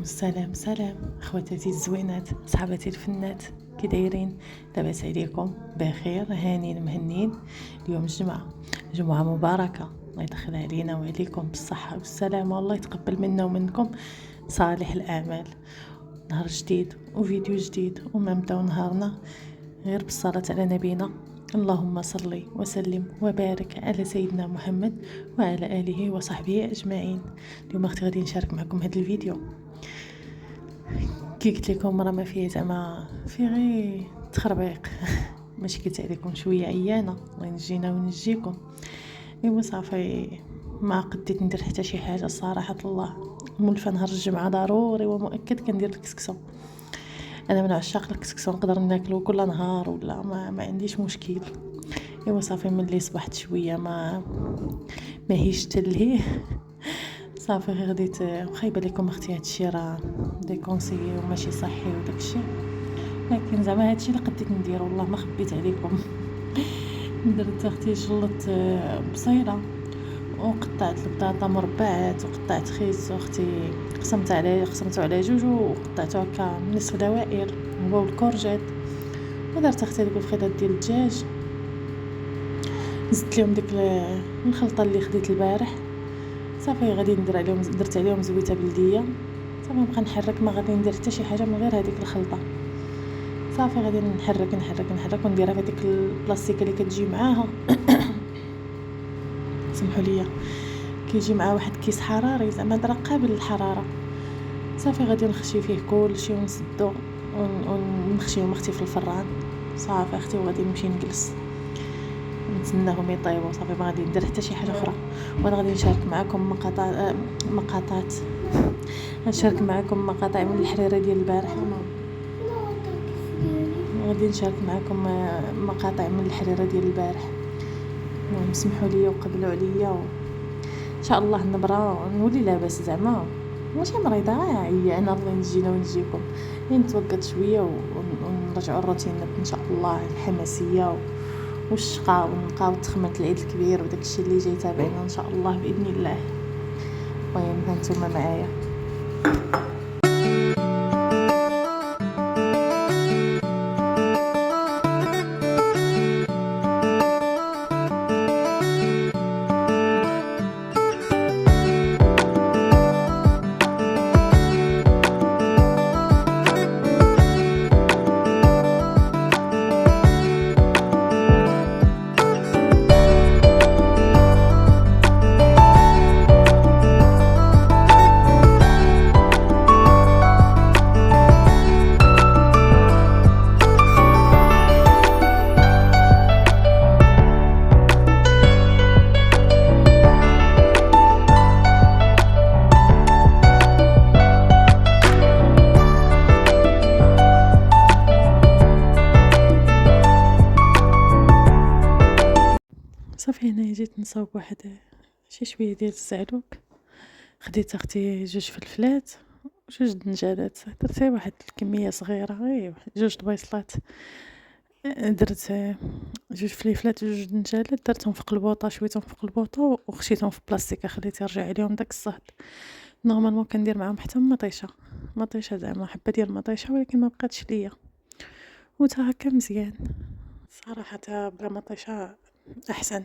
سلام سلام خواتاتي الزوينات، صحباتي الفنات، كي دايرين؟ لاباس عليكم؟ بخير؟ هانين مهنين؟ اليوم جمعة مباركة، الله يدخل علينا وعليكم بالصحة والسلامة، والله يتقبل منا ومنكم صالح الأعمال. نهار جديد وفيديو جديد، وما نبداو نهارنا غير بالصلاة على نبينا. اللهم صل وسلم وبارك على سيدنا محمد وعلى آله وصحبه أجمعين. اليوم اختي غادي نشارك معكم هذا الفيديو. كي قلت لكم راه ما فيه زعما في غير تخربيق ماشي قلت عليكم شويه عيانه، الله ينجينا وينجيكم. ايوا صافي ما قديت ندير حتى شي حاجه صراحه الله. مولفه نهار الجمعه ضروري ومؤكد كندير الكسكسو. انا من عشاق الكسكسو، نقدر ناكلو كل نهار ولا ما عنديش مشكل. ايوا صافي ملي صبحت شويه ما هيش تلهيه صافي غير غديت خايبه لكم اختي هادشي راه دي كونسيي وماشي صحي وداكشي، لكن زعما هادشي اللي قديت ندير والله ما خبيت عليكم. درت اختي شلط بصيله وقطعت البطاطا مربعات وقطعت خيس اختي قسمته على جوج وقطعته هكا نصف دوائر، هو والكورجيت. ودرت اختي ديك الفخيطات ديال الدجاج، زدت لهم ديك الخلطه اللي خديت البارح. صافي غادي درت عليهم زويته بلديه. صافي نبقى نحرك، ما غادي ندير حتى شي حاجه من غير هذيك الخلطه. صافي غادي نحرك ونديرها في هذيك البلاستيك اللي كتجي معاها. سمحوا لي، كيجي معاه واحد كيس حراري زعما درا قابل للحراره. صافي غادي نخشي فيه كلشي ونسدو ونخشيهم اختي في الفران. صافي اختي وغادي نمشي نجلس نتسناهم يطيبوا. صافي ما غادي ندير حتى شي حاجه اخرى. وانا غادي نشارك معكم مقاطع من الحريره ديال البارح. غادي نشارك معكم مقاطع من الحريره ديال البارح. سمحوا لي وقبلوا عليا ان شاء الله نبرا نولي لاباس، زعما ماشي مريضه عيانه، الله ينجينا وينجيكم. نتوقد شويه ونرجعوا الروتين ان شاء الله، الحماسيه والشقاء ونلقاو تخمه العيد الكبير وداك الشيء اللي جاي تابعنا ان شاء الله باذن الله. المهم هانتوما معايا. صافي هنا جيت نصاوب واحد شي شويه ديال الزعلوك. خديت اختي جوج فلفلات وجوج دنجالات، درت واحد الكميه صغيره غير واحد جوج طبيصلات. درت جوج فليفلات وجوج دنجالات، درتهم في قلبوطه، شويتهم في قلبوطه وخشيتهم في بلاستيكه، خليت يرجع عليهم داك الصهد. نورمالمون كندير معاهم حتى مطيشه زعما حبه ديال المطيشه، ولكن ما بقاتش ليا وتا هكا مزيان صراحه. تا بلا مطيشه احسن.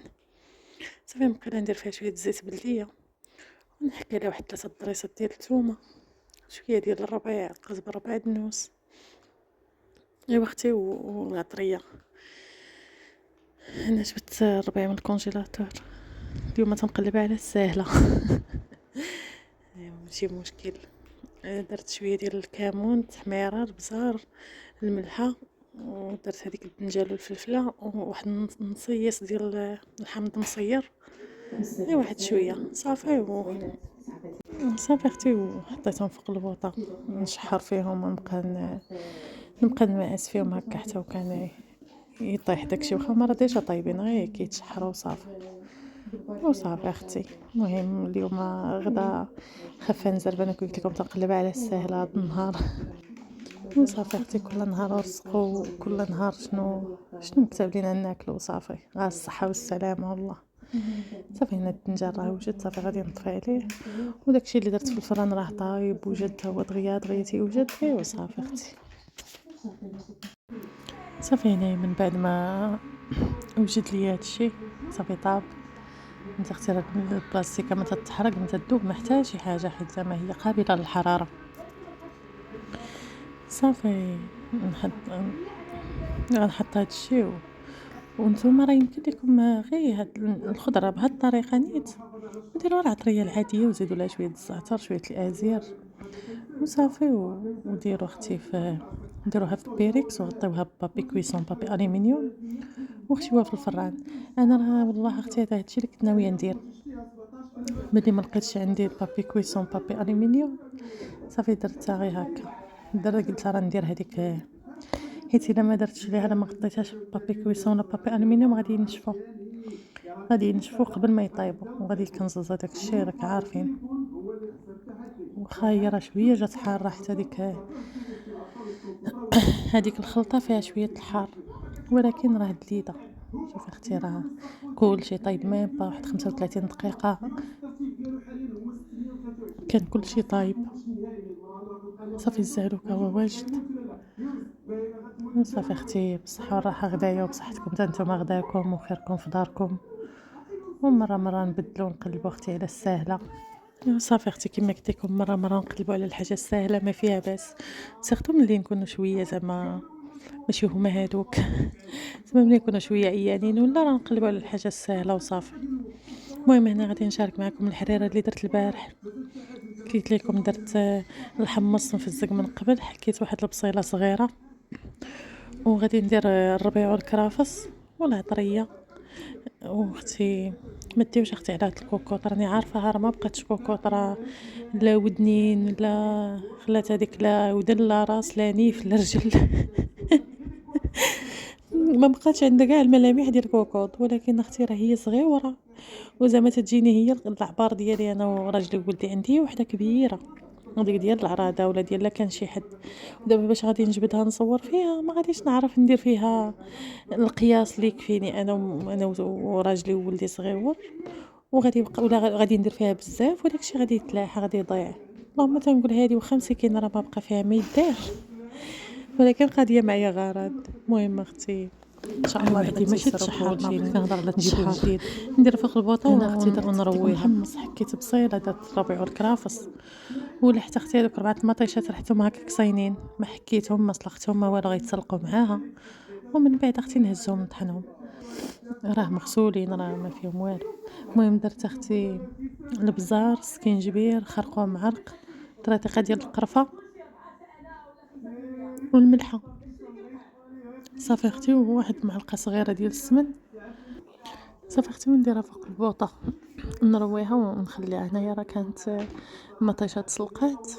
صافي نبقى ندير فيها شويه زيت بلديه ونحك عليها واحد 3 ضريسات ديال الثومه، شويه ديال الربيع، قزبر، ربع دنوس. ايوا اختي والعطريه. انا جبت الربيع من الكونجيلاتور اليوم، تنقلب على الساهله. ماشي مشكل. درت شويه ديال الكمون، التحميره، البزار، الملحه، ودرت هذيك الدنجال والفلفله وواحد نصيص ديال الحامض مصير، واحد شويه. صافي صافي اختي وحطيتهم في قلبوطه نشحر فيهم ونبقى نمعس فيهم هكا حتى وكان يطيح داكشي، واخا هما راه ديجا طايبين غير كيتشحروا وصافي اختي. المهم اليوم غدا خفه نزربانه، كي قلت لكم تنقلب على الساهله هذا النهار. وصافي اختي كل نهار رزق، وكل نهار شنو مكتب لينا ناكلو. صافي غا الصحه والسلامه والله. صافي هنا الدنجان راه وجد، صافي غادي نطفي عليه، وداكشي اللي درت في الفران راه طايب وجد تا هو دغيا يوجد. ايوا صافي اختي. صافي هنايا من بعد ما وجد ليا هادشي صافي طاب. انت اختي راه البلاستيكه ما تتحرق ما تذوب، ما حتى شي حاجه، حيت زعما هي قابله للحراره. صافي غنحط هادشي وانتوما راه يمكن لكم غير هاد الخضره بهاد الطريقه نيت وديروا العطريه العاديه وزيدوا لها شويه الزعتر شويه الازير وصافي وديروا اختي نديروها في البيريكس وغطيوها ببابي كويسون بابي الومنيوم وخشيوها في الفران. انا راه والله اختي هذا هادشي اللي كنت ناويه ندير، ملي ما لقيتش عندي بابي كويسون بابي الومنيوم صافي درتها غير هكا. قلت راه ندير هذيك، حيت الا ما درتش ليها، الا ما غطيتهاش بابي كويسون ولا بابي الومنيوم غادي ينشفوا قبل ما يطيبوا وغادي يكنزز هذاك الشيء راك عارفين. واخا هي راه شويه جات حاره حتى هذيك الخلطه فيها شويه الحار، ولكن راه دليده. شوفي اختي راه كلشي طيب ميم با واحد 35 دقيقه كان كلشي طايب. صافي الزهروكه هو واجد. صافي اختي بالصحه والراحه غدايا وبصحتكم حتى نتوما غداكم وخيركم في داركم، ومره نبدلو نقلبو اختي على الساهله. صافي اختي كما قلت لكم مره نقلبوا على الحاجه الساهله ما فيها باس، سيرتو ملي نكونوا شويه زعما ماشي هما هادوك زعما ملي نكونوا شويه عيانين ولا راه نقلبوا على الحاجه الساهله وصافي. المهم هنا غادي نشارك معكم الحريره اللي درت البارح. قلت لكم درت الحمص مفزق من قبل، حكيت واحد البصيله صغيره وغادي ندير الربيع والكرافس والعطريه. واختي ما ديوش اختي على هاد الكوكوط، راني عارفه راه ما بقاتش كوكوط، راه لا ودنين لا خلات هذيك لا ودن لا راس لا نيف لا رجل ما بقاتش عندها كاع الملامح ديال كوكوط. ولكن اختي راه هي صغيره وزعما تجيني هي العبار ديالي انا وراجلي وولدي، عندي وحده كبيره هذيك ديال العراضه ولا ديال لا كان شي حد. ودابا باش غادي نجبدها نصور فيها ما غاديش نعرف ندير فيها القياس اللي يكفيني انا وراجلي وولدي صغيور، وغادي يبقى ولا غادي ندير فيها بزاف وداكشي غادي يتلاحى غادي يضيع. اللهم تنقول هذه واخا مسكينه راه ما بقى فيها ما يدار، ولكن قضيه معايا غرض. المهم اختي ان شاء الله وحدي ماشي تشحر كنهضر على نجيب التشحار. جديد ندير فوق البوطه انا اختي درت ونرويها. محمص، حكيت بصيله درت الربيع والكرافس ولا حتى اختي هذوك 4 المطيشات رحتهم هكاك صاينين ما حكيتهم ما سلقتهم ما والو غيتسلقوا معاها، ومن بعد اختي نهزهم نطحنهم راه مغسولين راه ما فيهم والو. المهم درت اختي البزار سكينجبير خرقوم معرق طريقه ديال القرفه والملحه. صافي اختي وواحد معلقه صغيره ديال السمن. صافي اختي ونديرها فوق البوطه نرويها ونخليها. هنايا راه كانت المطيشه تسلقات،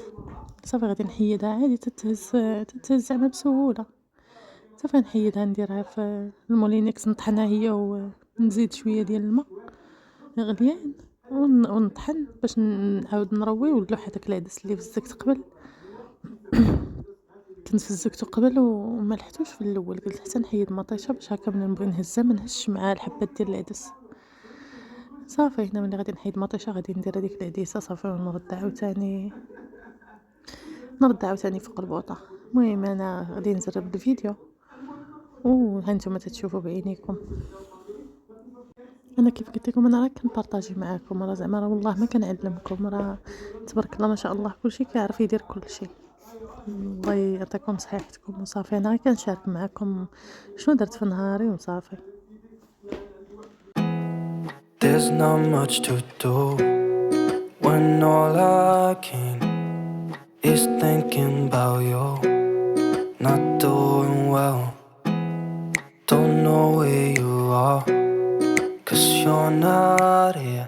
صافي غادي نحيدها عادي تتهز زعما بسهوله. صافي نحيدها نديرها في المولينكس نطحنها هي ونزيد شويه ديال الماء غليان ونطحن باش نعاود نروي ونلوح هذاك العدس اللي فزكت قبل. كنت فزكتو قبل وما لحتوش في الاول، قلت حتى نحيد مطيشه باش هكا ملي نبغي نهزها ما نهزش مع الحبات ديال العدس. صافي هنا ملي غادي نحيد مطيشه غادي ندير هذيك العديسه صافي ونرد عاوتاني فوق البوطه. المهم انا غادي نزرب الفيديو وهانتوما تتشوفوا بعينيكم. انا كيف قلت لكم انا راه كنبارطاجي معاكم، راه زعما والله ما كنعلمكم، راه تبارك الله ما شاء الله كلشي كيعرف يدير كلشي. الله يعطيكم صحيحتكم وصافي. انا كنشارك معاكم شنو درت في نهاري وصافي. There's not much to do when all I can is thinking about you. Not doing well, don't know where you are, 'cause you're not here.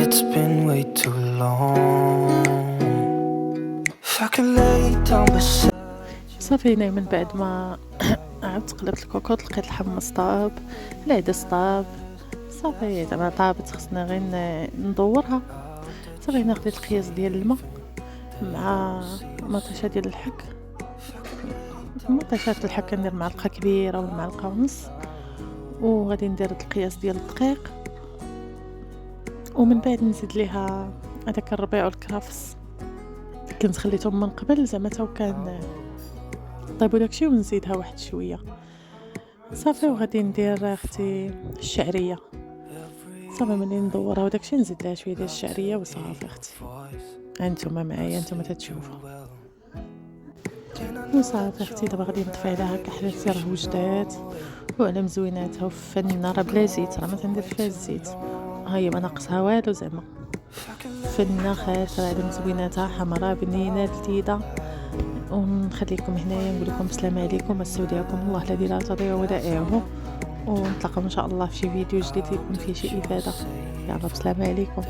It's been way too long. If I could lay down beside. صافي هنا من بعد ما عاودت قلبت الكوكوط لقيت الحمص طاب العدس طاب صافي زعما طابت خصنا غير ندورها. صافي هنا خديت القياس ديال الماء مع مطيشه ديال الحك. مطيشات الحك كندير معلقه كبيره ومعلقه ونص، وغادي ندير القياس ديال الدقيق ومن بعد نزيد ليها هذاك الربيع والكرفس كنت خليتهم من قبل زعما تو كان طيبوا داكشي، ونزيدها واحد شويه صافي. وغادي ندير اختي الشعريه صافي، ملي ندورها وداكشي نزيد لها شويه ديال الشعريه وصافي اختي. هانتوما معايا نتوما تتشوفوا وصافي اختي. دابا غادي نطفي عليها هكا حليتي راه وجدات وعلى مزويناتها وفنه، راه بلا زيت، راه ما تندير فيها الزيت، ها هي ما ناقصها والو زعما، فنه خاسره على مزويناتها، حمراء بنينه لذيذه. ونخليكم هنايا نقول لكم السلام عليكم، استودعكم الله الذي لا تضيع ودائعه، ونتلاقاو ان شاء الله في شي فيديو جديد يكون فيه شي افاده. يلا بسلام عليكم.